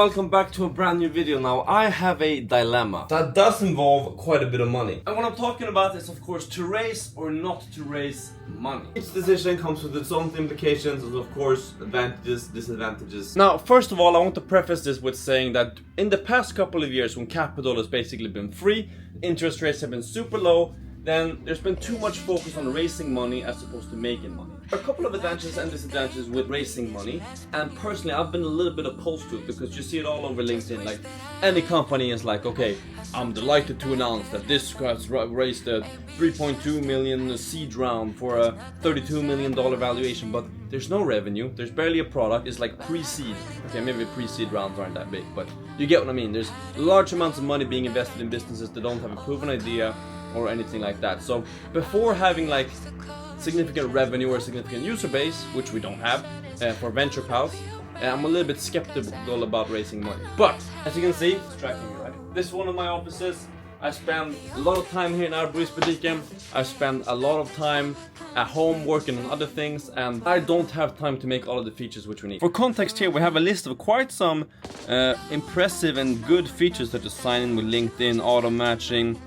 welcome back to a brand new video. Now I have a dilemma that does involve quite a bit of money, and what I'm talking about is of course to raise or not to raise money. Each decision comes with its own implications and of course advantages, disadvantages. Now first of all, I want to preface this with saying that in the past couple of years when capital has basically been free, interest rates have been super low, then there's been too much focus on raising money as opposed to making money. There are a couple of advantages and disadvantages with raising money, and personally I've been a little bit opposed to it because you see it all over LinkedIn. Like any company is like, okay, I'm delighted to announce that this has raised a 3.2 million seed round for a $32 million valuation, but there's no revenue, there's barely a product, it's like pre-seed. Okay, maybe pre-seed rounds aren't that big, but you get what I mean. There's large amounts of money being invested in businesses that don't have a proven idea or anything like that. So before having like significant revenue or significant user base, which we don't have for venture pals, I'm a little bit skeptical about raising money. But as you can see, it's tracking me, right? This is one of my offices. I spend a lot of time here in Arbetsbutiken. I spend a lot of time at home working on other things, and I don't have time to make all of the features which we need. For context here, we have a list of quite some impressive and good features such as sign in with LinkedIn, auto matching,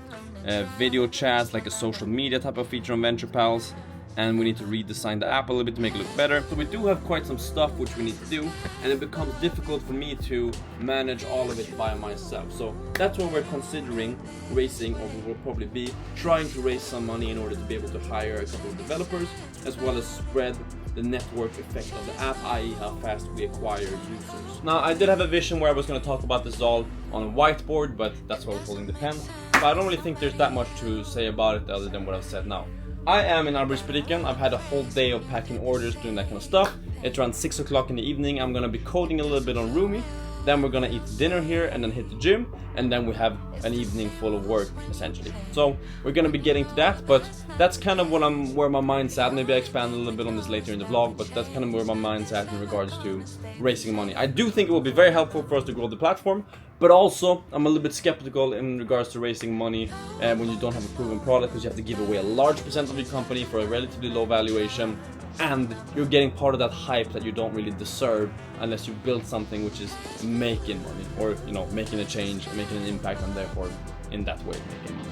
video chats, like a social media type of feature on Venture Pals, and we need to redesign the app a little bit to make it look better. So we do have quite some stuff which we need to do, and it becomes difficult for me to manage all of it by myself. So that's when we're considering raising, or we will probably be trying to raise some money in order to be able to hire a couple of developers, as well as spread the network effect of the app, i.e. how fast we acquire users. Now I did have a vision where I was going to talk about this all on a whiteboard, but that's why I was holding the pen. But I don't really think there's that much to say about it other than what I've said now. I am in Arbetsbutiken. I've had a whole day of packing orders, doing that kind of stuff. It's around 6 o'clock in the evening. I'm gonna be coding a little bit on Rumi. Then we're gonna eat dinner here and then hit the gym, and then we have an evening full of work essentially. So we're gonna be getting to that, but that's kind of where my mind's at. Maybe I expand a little bit on this later in the vlog, but that's kind of where my mind's at in regards to raising money. I do think it will be very helpful for us to grow the platform, but also I'm a little bit skeptical in regards to raising money when you don't have a proven product, because you have to give away a large percent of your company for a relatively low valuation, and you're getting part of that hype that you don't really deserve unless you build something which is making money, or making a change, making an impact, and therefore in that way making money.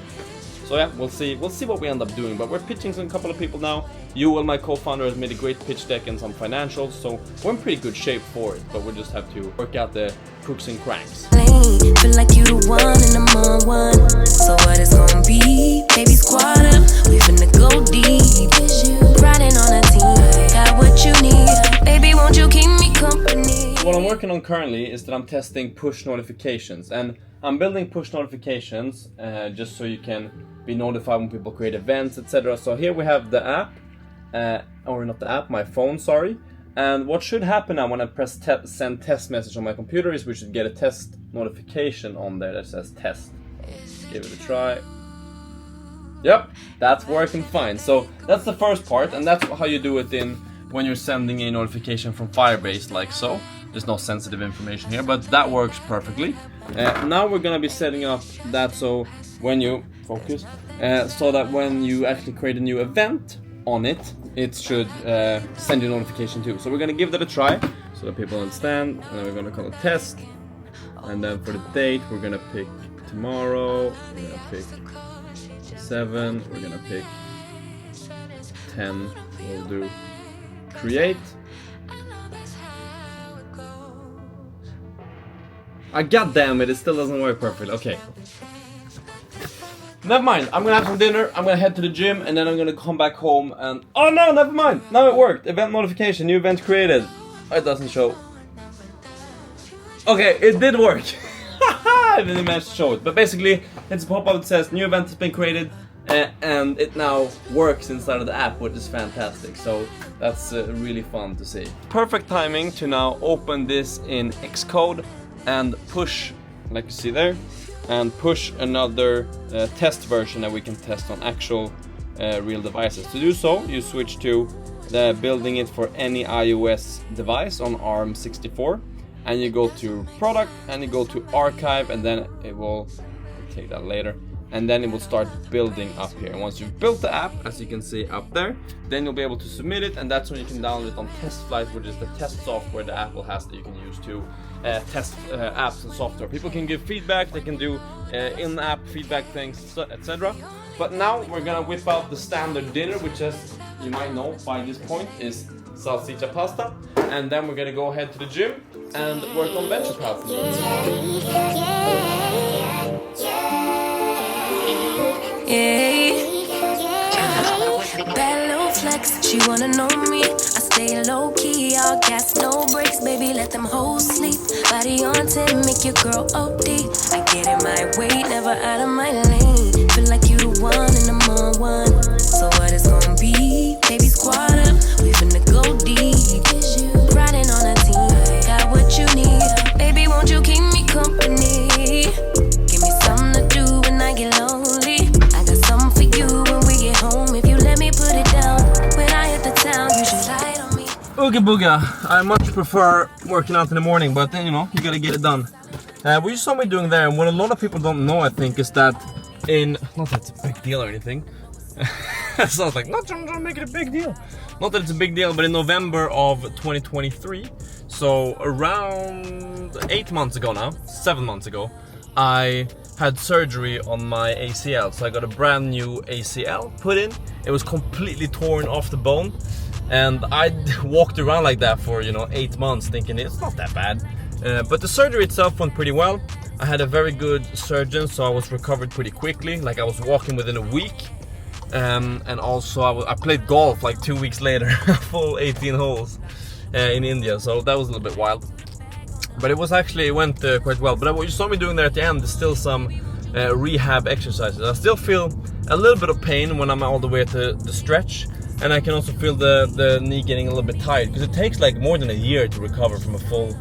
So yeah, we'll see what we end up doing, but we're pitching to a couple of people now. Yuval, my co-founder, has made a great pitch deck and some financials, so we're in pretty good shape for it, but we'll just have to work out the crooks and cranks. Feel like you the one and I'm on one. So what it's gonna be? Baby, squad up, we finna go deep. Riding on a team, got what you need. Baby, won't you keep me company? What I'm working on currently is that I'm testing push notifications, and I'm building push notifications just so you can be notified when people create events, etc. So here we have the app, or not the app, my phone, sorry. And what should happen now when I press send test message on my computer is we should get a test notification on there that says test. Let's give it a try. Yep, that's working fine. So that's the first part, and that's how you do it when you're sending a notification from Firebase, like so. There's no sensitive information here, but that works perfectly. Now we're gonna be setting up that so when you focus, so that when you actually create a new event on it, it should send you a notification too. So we're gonna give that a try so that people understand, and then we're gonna call it test. And then for the date, we're gonna pick tomorrow. We're gonna pick 7. We're gonna pick 10. We'll do create. God damn it still doesn't work perfectly. Okay. Never mind, I'm gonna have some dinner, I'm gonna head to the gym, and then I'm gonna come back home and... Oh no, never mind! Now it worked! Event notification, new event created. It doesn't show. Okay, it did work! I didn't manage to show it. But basically, it's a pop-up that says new event has been created, and it now works inside of the app, which is fantastic. So that's really fun to see. Perfect timing to now open this in Xcode and push, like you see there, and push another test version that we can test on actual real devices. To do so, you switch to the building it for any iOS device on ARM64, and you go to product and you go to archive, and then it will take that later, and then it will start building up here. And once you've built the app, as you can see up there, then you'll be able to submit it, and that's when you can download it on TestFlight, which is the test software that Apple has that you can use to test apps and software. People can give feedback, they can do in-app feedback things, etc. But now we're gonna whip out the standard dinner, which, as you might know by this point, is salsiccia pasta, and then we're gonna go ahead to the gym and work on venture pals. Bad little flex, she wanna know me. I stay low key, all gas, no brakes, baby, let them hoes sleep. Body on 10, make your girl OD. I get in my way, never out of my lane. Feel like you the one and I'm on one. So what it's gonna be? Baby, squad up, we finna go deep. Riding on a team, got what you need. Baby, won't you keep me company? Give me something to do when I get lonely. I got something for you when we get home. If you let me put it down, when I hit the town, you should light on me. Ooga booga. I much prefer working out in the morning, but then, you know, you gotta get it done. What you saw me doing there, and what a lot of people don't know, I think, is that not that it's a big deal or anything. So I was like, not trying to make it a big deal. Not that it's a big deal, but in November of 2023, so around 8 months ago now, 7 months ago, I had surgery on my ACL. So I got a brand new ACL put in. It was completely torn off the bone. And I walked around like that for, 8 months, thinking it's not that bad. But the surgery itself went pretty well. I had a very good surgeon, so I was recovered pretty quickly. Like, I was walking within a week. And also I played golf like 2 weeks later, full 18 holes in India. So that was a little bit wild. But it went quite well. But what you saw me doing there at the end is still some rehab exercises. I still feel a little bit of pain when I'm all the way at the stretch. And I can also feel the knee getting a little bit tired, because it takes like more than a year to recover from a full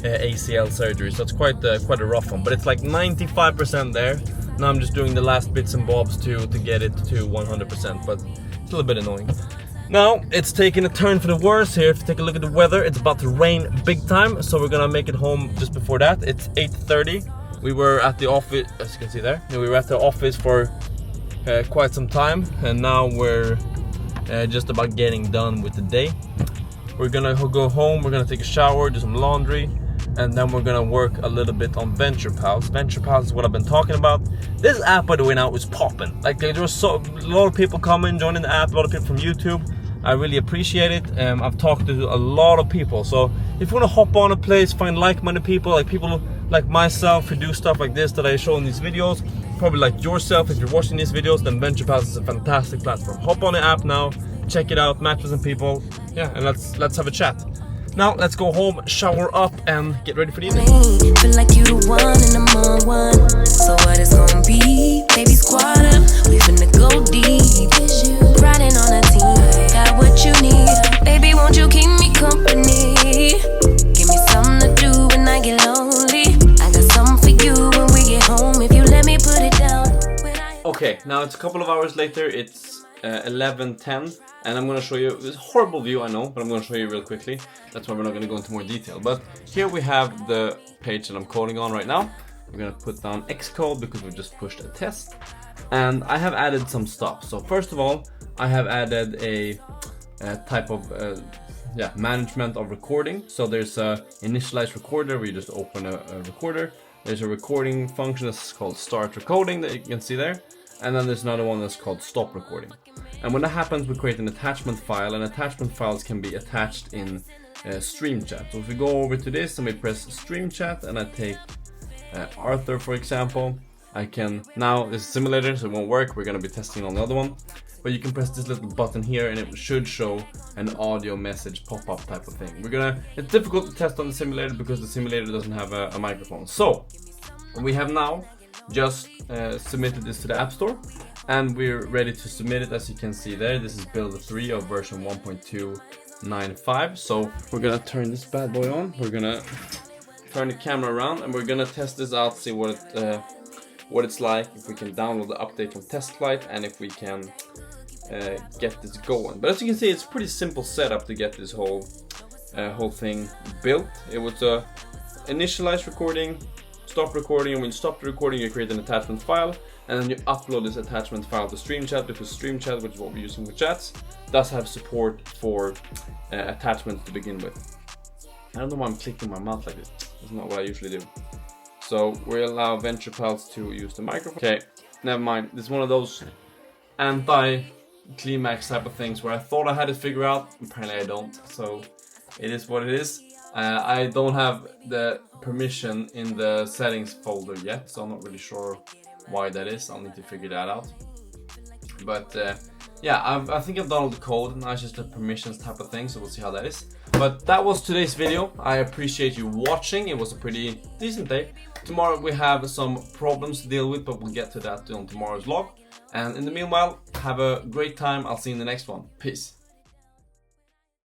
ACL surgery. So it's quite a rough one, but it's like 95% there. Now I'm just doing the last bits and bobs to get it to 100%, but it's a little bit annoying. Now it's taking a turn for the worse here. If you take a look at the weather, it's about to rain big time, so we're gonna make it home just before that. It's 8:30. We were at the office, as you can see there. We were at the office for quite some time, and now we're just about getting done with the day. We're gonna go home, we're gonna take a shower, do some laundry, and then we're gonna work a little bit on Venture Pals. Venture Pals is what I've been talking about. This app, by the way, now is popping. Like, there was a lot of people coming, joining the app, a lot of people from YouTube. I really appreciate it. I've talked to a lot of people. So if you wanna hop on a place, find like-minded people, like people like myself who do stuff like this that I show in these videos, probably like yourself if you're watching these videos, then Venture Pals is a fantastic platform. Hop on the app now, check it out, match with some people, yeah, and let's have a chat. Now let's go home, shower up, and get ready for the evening. Feel like you the one and I'm on one. So what it's gonna be? Baby, squad up, we finna go deep. Riding on a team, got what you need. Baby, won't you keep me company? Give me something to do when I get lonely. I got something for you when we get home. If you let me put it down. Okay, now it's a couple of hours later. It's 11:10, and I'm gonna show you this horrible view, I know, but I'm gonna show you real quickly. That's why we're not gonna go into more detail. But here we have the page that I'm coding on right now. We're gonna put down Xcode because we just pushed a test, and I have added some stuff. So first of all, I have added a type of management of recording. So there's a initialize recorder where you just open a recorder. There's a recording function that's called start recording that you can see there. And then there's another one that's called stop recording. And when that happens, we create an attachment file, and attachment files can be attached in Stream Chat. So if we go over to this and we press Stream Chat, and I take Arthur, for example, I can, now this is simulator, so it won't work. We're gonna be testing on the other one. But you can press this little button here and it should show an audio message pop-up type of thing. It's difficult to test on the simulator because the simulator doesn't have a microphone. So we have now just submitted this to the App Store, and we're ready to submit it. As you can see there, this is build 3 of version 1.295. So we're gonna turn this bad boy on. We're gonna turn the camera around, and we're gonna test this out, see what it's like, if we can download the update from TestFlight, and if we can get this going. But as you can see, it's a pretty simple setup to get this whole thing built. It was a initialize recording, stop recording, and when you stop the recording, you create an attachment file, and then you upload this attachment file to StreamChat, because StreamChat, which is what we're using with chats, does have support for attachments to begin with. I don't know why I'm clicking my mouth like this. That's not what I usually do. So we allow VenturePals to use the microphone. Okay, never mind. This is one of those anti-climax type of things where I thought I had it figured out. Apparently I don't. So it is what it is. I don't have the permission in the settings folder yet, so I'm not really sure why that is. I'll need to figure that out. But yeah, I think I've done all the code. Now it's just the permissions type of thing, so we'll see how that is. But that was today's video. I appreciate you watching. It was a pretty decent day. Tomorrow we have some problems to deal with, but we'll get to that on tomorrow's vlog. And in the meanwhile, have a great time. I'll see you in the next one. Peace.